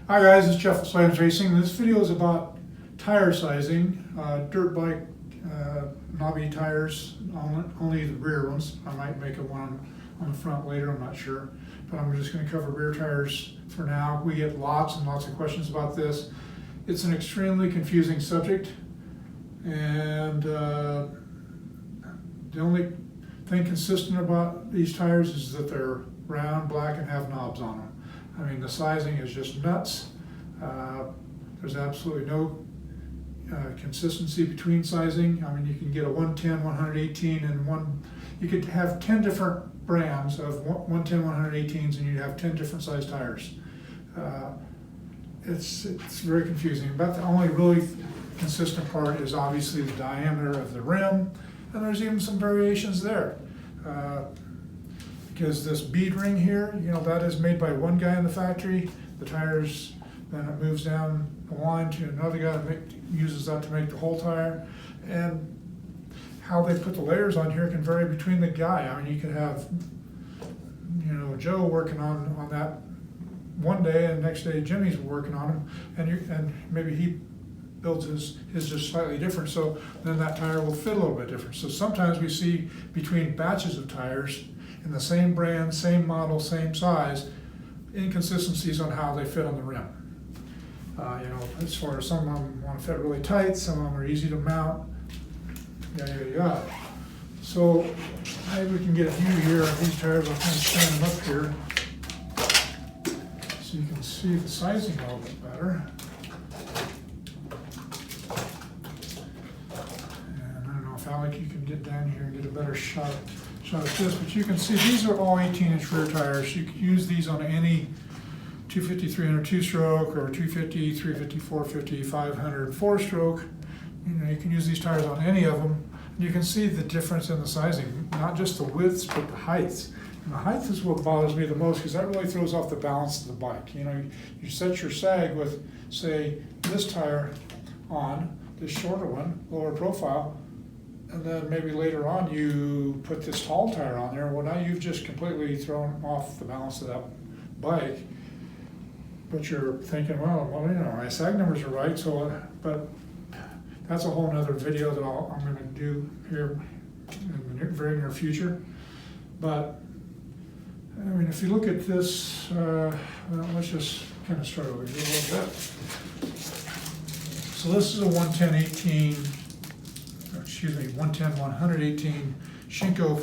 Hi guys, it's Jeff with Slavens Racing. This video is about tire sizing, dirt bike knobby tires, only the rear ones. I might make a one on the front later, I'm not sure. But I'm just going to cover rear tires for now. We get lots and lots of questions about this. It's an extremely confusing subject, and the only thing consistent about these tires is that they're round, black, and have knobs on them. I mean, the sizing is just nuts. There's absolutely no consistency between sizing. I mean, you can get a 110, 118, and you could have 10 different brands of 110, 118s, and you'd have 10 different size tires. It's very confusing. But the only really consistent part is obviously the diameter of the rim, and there's even some variations there. Because this bead ring here, that is made by one guy in the factory. The tires, then it moves down the line to another guy that uses that to make the whole tire. And how they put the layers on here can vary between the guy. I mean, you could have, Joe working on that one day, and next day Jimmy's working on them, and maybe he builds his just slightly different, so then that tire will fit a little bit different. So sometimes we see between batches of tires in the same brand, same model, same size, inconsistencies on how they fit on the rim. As far as some of them want to fit really tight, some of them are easy to mount, yada. So maybe we can get a view here of these tires. I'll kind of stand them up here so you can see the sizing a little bit better. And I don't know if Alec, you can get down here and get a better shot at this, but you can see these are all 18-inch rear tires. You can use these on any 250, 300 two-stroke, or 250, 350, 450, 500 four-stroke. You can use these tires on any of them. And you can see the difference in the sizing, not just the widths, but the heights. And the height is what bothers me the most, because that really throws off the balance of the bike. You set your sag with, say, this tire on, this shorter one, lower profile, and then maybe later on you put this tall tire on there. Well, now you've just completely thrown off the balance of that bike. But you're thinking, well, my sag numbers are right, but that's a whole nother video that I'm going to do here in the very near future. But I mean, if you look at this, let's just kind of start over here a little bit. So this is a 110, 118 Shinko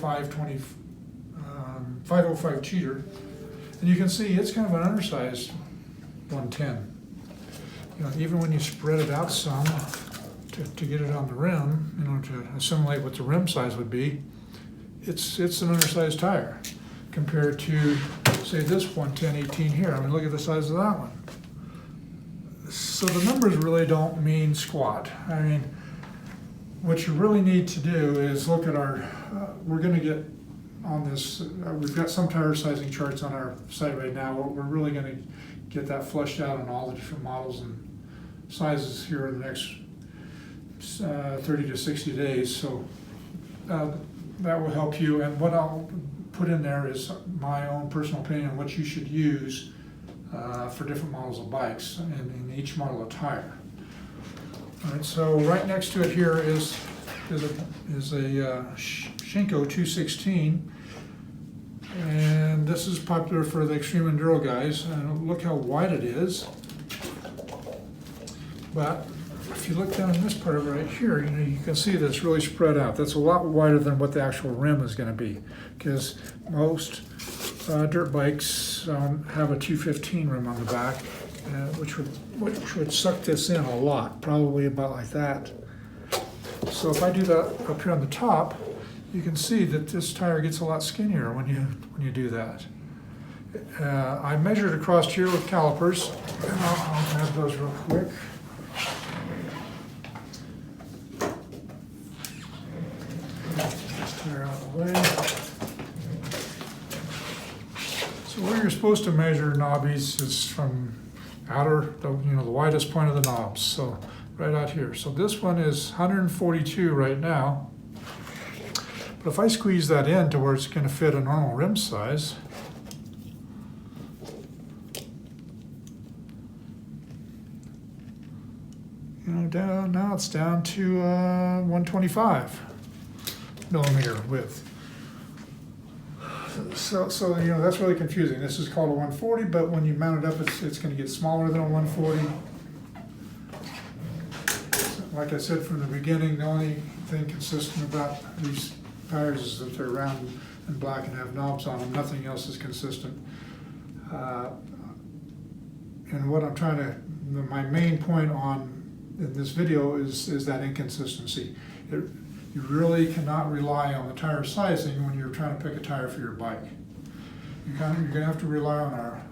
505 cheater. And you can see it's kind of an undersized 110. Even when you spread it out some to get it on the rim, to assimilate what the rim size would be, it's an undersized tire compared to, say, this 110/18 here. I mean, look at the size of that one. So the numbers really don't mean squat. I mean, what you really need to do is look at we're going to get on this, we've got some tire sizing charts on our site right now. We're really going to get that fleshed out on all the different models and sizes here in the next 30 to 60 days. So that will help you. And what I'll put in there is my own personal opinion on what you should use for different models of bikes and in each model of tire. All right, so right next to it here is a Shinko 216, and this is popular for the extreme enduro guys. And look how wide it is. But if you look down in this part of it right here, you can see that it's really spread out. That's a lot wider than what the actual rim is going to be, because most dirt bikes have a 215 rim on the back, which would suck this in a lot, probably about like that. So if I do that up here on the top, you can see that this tire gets a lot skinnier when you do that. I measured across here with calipers, and I'll grab those real quick. This tire out of the way. So where you're supposed to measure knobbies is from the widest point of the knobs. So right out here. So this one is 142 right now. But if I squeeze that in to where it's going to fit a normal rim size, now it's down to 125 millimeter width. So that's really confusing. This is called a 140, but when you mount it up, it's going to get smaller than a 140. Like I said from the beginning, the only thing consistent about these tires is that they're round and black and have knobs on them. Nothing else is consistent. And what I'm trying to, my main point in this video is that inconsistency. You really cannot rely on the tire sizing when you're trying to pick a tire for your bike. You're going to have to rely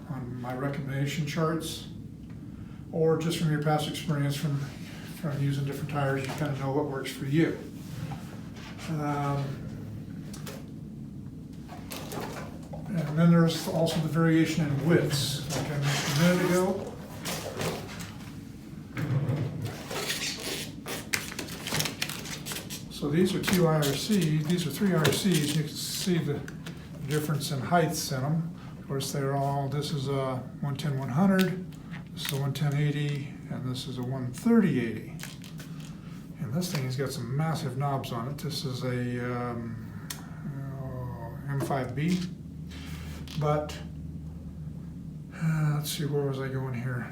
on my recommendation charts, or just from your past experience from using different tires, you kind of know what works for you. And then there's also the variation in widths, like I mentioned a minute ago. So these are two IRCs, these are three IRCs. You can see the difference in heights in them. Of course, this is a 110-100, this is a 110-80, and this is a 130-80. And this thing has got some massive knobs on it. This is a M5B. But let's see, where was I going here?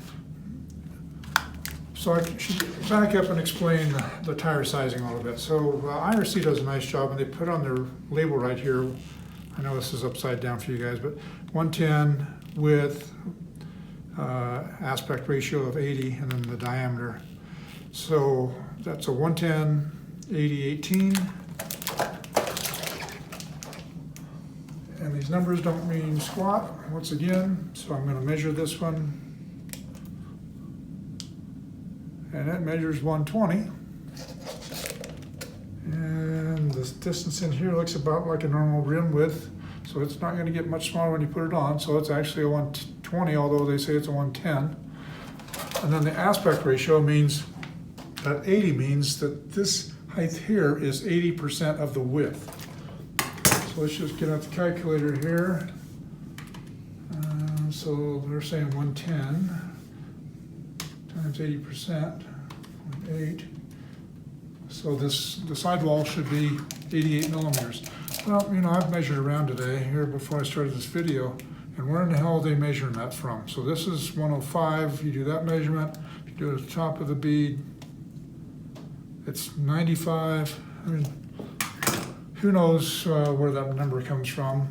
So I should back up and explain the tire sizing a little bit. So IRC does a nice job, and they put on their label right here. I know this is upside down for you guys, but 110 width, aspect ratio of 80, and then the diameter. So that's a 110, 80, 18. And these numbers don't mean squat, once again, so I'm going to measure this one. And that measures 120. And the distance in here looks about like a normal rim width, so it's not going to get much smaller when you put it on, so it's actually a 120, although they say it's a 110. And then the aspect ratio means that 80 means that this height here is 80% of the width. So let's just get out the calculator here. So they're saying 110 times 80%, 0.8. So the sidewall should be 88 millimeters. Well, I've measured around today here before I started this video, and where in the hell are they measuring that from? So this is 105, you do that measurement, if you do it at the top of the bead, it's 95. I mean, who knows where that number comes from?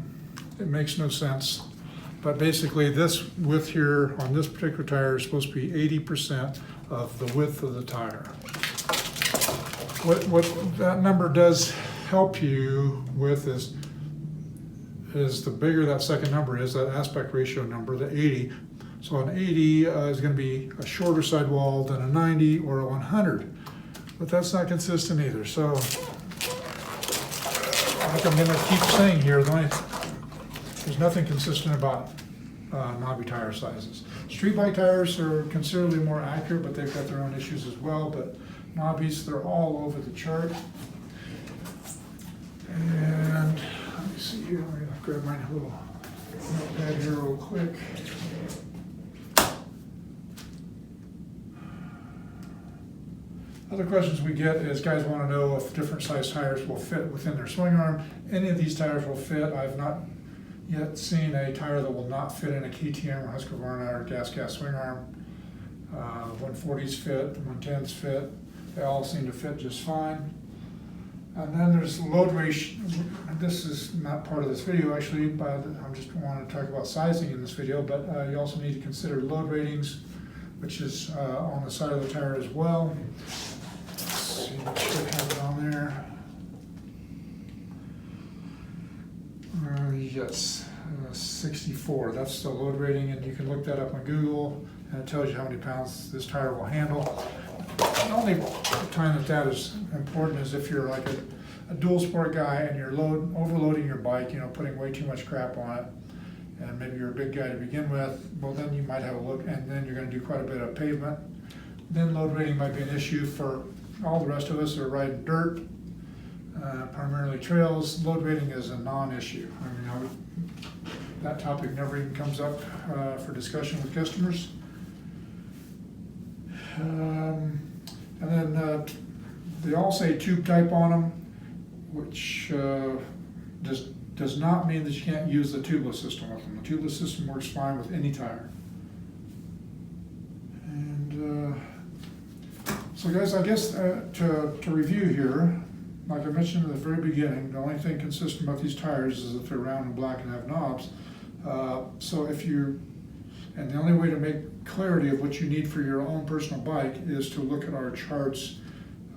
It makes no sense. But basically this width here on this particular tire is supposed to be 80% of the width of the tire. What that number does help you with is the bigger that second number is, that aspect ratio number, the 80. So an 80 is going to be a shorter sidewall than a 90 or a 100. But that's not consistent either. So like I'm going to keep saying here, there's nothing consistent about knobby tire sizes. Street bike tires are considerably more accurate, but they've got their own issues as well. But knobbies, they're all over the chart. And let me see here, I'm going to grab my little notepad here real quick. Other questions we get is guys want to know if different size tires will fit within their swing arm. Any of these tires will fit. I've not yet seen a tire that will not fit in a KTM or Husqvarna or gas swing arm. 140s fit, 110s fit. They all seem to fit just fine. And then there's load ratio. This is not part of this video actually, but I just want to talk about sizing in this video, but you also need to consider load ratings, which is on the side of the tire as well. Let's see, I should have it on there. Yes, 64, that's the load rating, and you can look that up on Google, and it tells you how many pounds this tire will handle. The only time that is important is if you're like a dual sport guy and you're overloading your bike, putting way too much crap on it, and maybe you're a big guy to begin with, well then you might have a look, and then you're going to do quite a bit of pavement. Then load rating might be an issue. For all the rest of us that are riding dirt, primarily trails, load rating is a non-issue. I mean, that topic never even comes up for discussion with customers. And then they all say tube type on them, which does not mean that you can't use the tubeless system with them. The tubeless system works fine with any tire. And so guys, I guess to review here, like I mentioned at the very beginning, the only thing consistent about these tires is that they're round and black and have knobs. And the only way to make clarity of what you need for your own personal bike is to look at our charts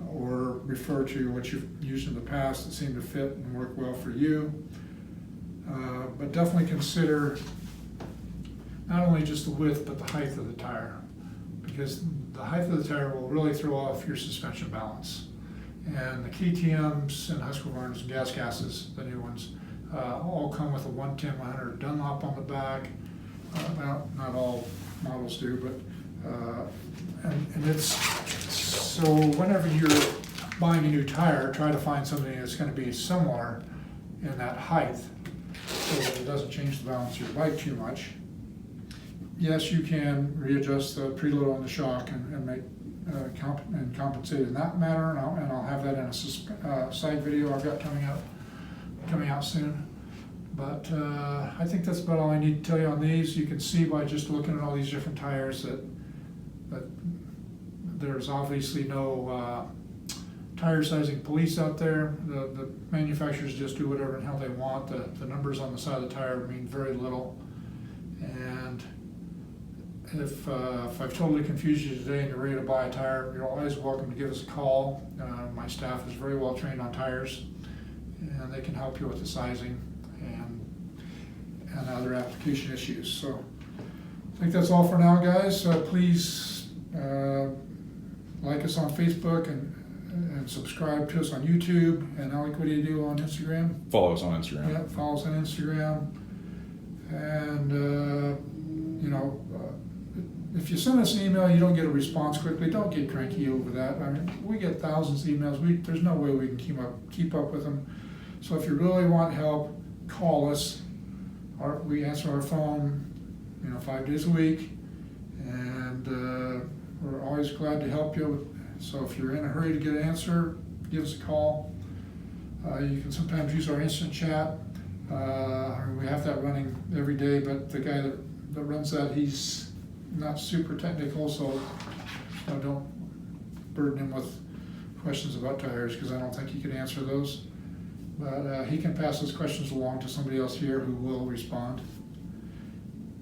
or refer to what you've used in the past that seem to fit and work well for you. But definitely consider not only just the width, but the height of the tire, because the height of the tire will really throw off your suspension balance. And the KTMs and Husqvarnas and gas gases, the new ones, all come with a 110-100 Dunlop on the back. Well, not all models do, but and it's so whenever you're buying a new tire, try to find something that's going to be similar in that height, so that it doesn't change the balance of your bike too much. Yes, you can readjust the preload on the shock and make and compensate in that manner, and I'll have that in a side video I've got coming out soon. But I think that's about all I need to tell you on these. You can see by just looking at all these different tires that there's obviously no tire sizing police out there. The manufacturers just do whatever the hell they want. The numbers on the side of the tire mean very little. And if I've totally confused you today and you're ready to buy a tire, you're always welcome to give us a call. My staff is very well trained on tires, and they can help you with the sizing and other application issues. So I think that's all for now, guys. Please like us on Facebook and subscribe to us on YouTube. And Alec, what do you do on Instagram? Follow us on Instagram. Yeah, follow us on Instagram. And if you send us an email, you don't get a response quickly, don't get cranky over that. I mean, we get thousands of emails. There's no way we can keep up with them. So if you really want help, call us. We answer our phone, 5 days a week, and we're always glad to help you. So if you're in a hurry to get an answer, give us a call. You can sometimes use our instant chat. We have that running every day, but the guy that runs that, he's not super technical, so don't burden him with questions about tires, because I don't think he can answer those. But he can pass those questions along to somebody else here who will respond.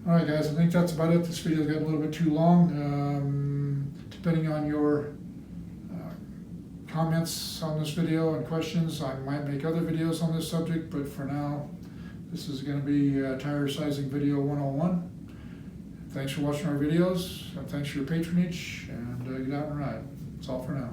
All right, guys, I think that's about it. This video got a little bit too long. Depending on your comments on this video and questions, I might make other videos on this subject, but for now, this is going to be Tire Sizing Video 101. Thanks for watching our videos, and thanks for your patronage, and get out and ride. That's all for now.